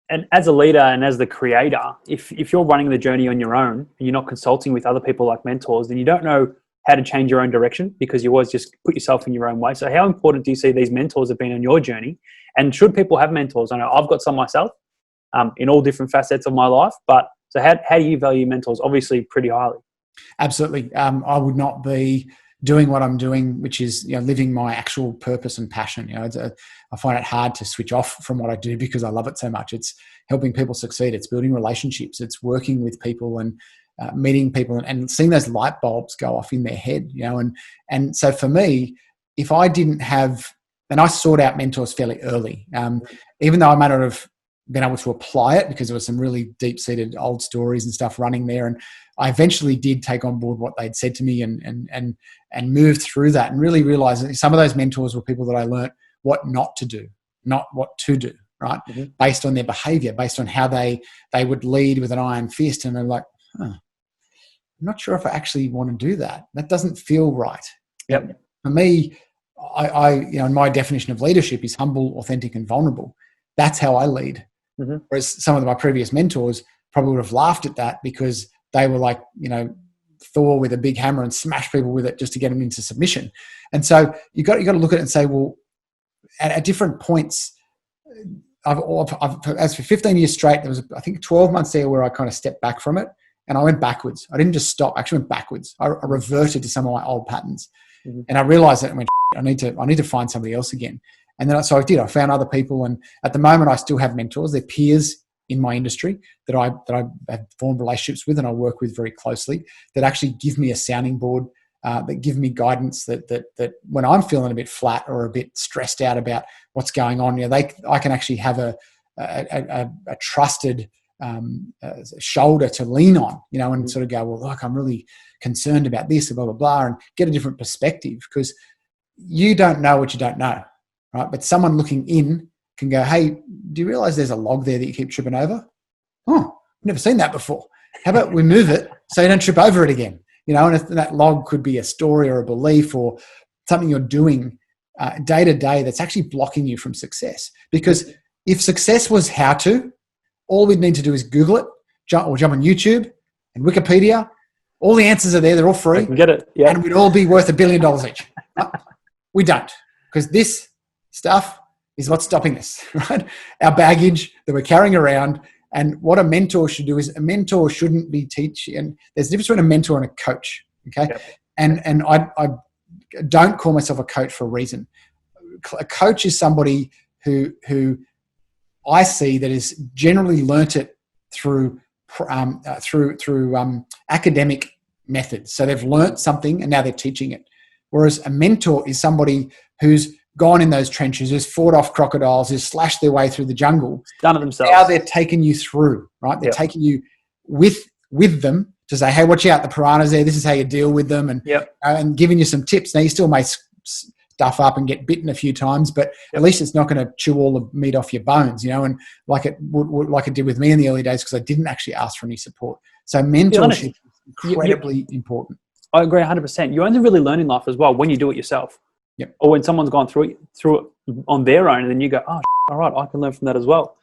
And as a leader and as the creator, if you're running the journey on your own and you're not consulting with other people like mentors, then you don't know how to change your own direction because you always just put yourself in your own way. So how important do you see these mentors have been on your journey? And should people have mentors? I know I've got some myself in all different facets of my life, but so how do you value mentors? Obviously pretty highly. Absolutely. I would not be doing what I'm doing, which is, living my actual purpose and passion. I find it hard to switch off from what I do because I love it so much. It's helping people succeed. It's building relationships. It's working with people and meeting people and seeing those light bulbs go off in their head, and so for me, if I didn't have, and I sought out mentors fairly early, even though I might not have been able to apply it because there were some really deep-seated old stories and stuff running there. And I eventually did take on board what they'd said to me and move through that and really realize that some of those mentors were people that I learnt what not to do, not what to do, right? Mm-hmm. Based on their behavior, based on how they would lead with an iron fist. And they're like, I'm not sure if I actually want to do that. That doesn't feel right. Yep. For me, I my definition of leadership is humble, authentic, and vulnerable. That's how I lead. Mm-hmm. Whereas some of my previous mentors probably would have laughed at that because they were like, Thor with a big hammer and smash people with it just to get them into submission. And so you got to look at it and say, well, at different points, as for 15 years straight, there was, I think, 12 months there where I kind of stepped back from it and I went backwards. I didn't just stop, I actually went backwards. I reverted to some of my old patterns. Mm-hmm. And I realized that and went, I need to find somebody else again. And then so I did. I found other people, and at the moment, I still have mentors. They're peers in my industry that I have formed relationships with, and I work with very closely. That actually give me a sounding board, that give me guidance. That when I'm feeling a bit flat or a bit stressed out about what's going on, I can actually have a trusted shoulder to lean on, and sort of go, well, look, I'm really concerned about this, blah blah blah, and get a different perspective because you don't know what you don't know. Right? But someone looking in can go, hey, do you realize there's a log there that you keep tripping over? Oh, I've never seen that before. How about we move it so you don't trip over it again? And if that log could be a story or a belief or something you're doing day to day that's actually blocking you from success. Because if success was how to, all we'd need to do is Google it, jump on YouTube and Wikipedia. All the answers are there. They're all free. I can get it. Yeah. And we'd all be worth $1 billion each. We don't, because this stuff is what's stopping us, right? Our baggage that we're carrying around. And what a mentor should do is a mentor shouldn't be teaching. And there's a difference between a mentor and a coach, okay? Yep. And I don't call myself a coach for a reason. A coach is somebody who I see that has generally learnt it through academic methods. So they've learnt something and now they're teaching it. Whereas a mentor is somebody who's gone in those trenches, who's fought off crocodiles, who's slashed their way through the jungle. Done it themselves. Now they're taking you through, right? They're taking you with them to say, hey, watch out, the piranhas there. This is how you deal with them, and giving you some tips. Now you still may stuff up and get bitten a few times, but at least it's not going to chew all the meat off your bones, and like it did with me in the early days because I didn't actually ask for any support. So mentorship is incredibly important. I agree 100%. You only really learn in life as well when you do it yourself. Yep. Or when someone's gone through it on their own, and then you go, oh, all right, I can learn from that as well.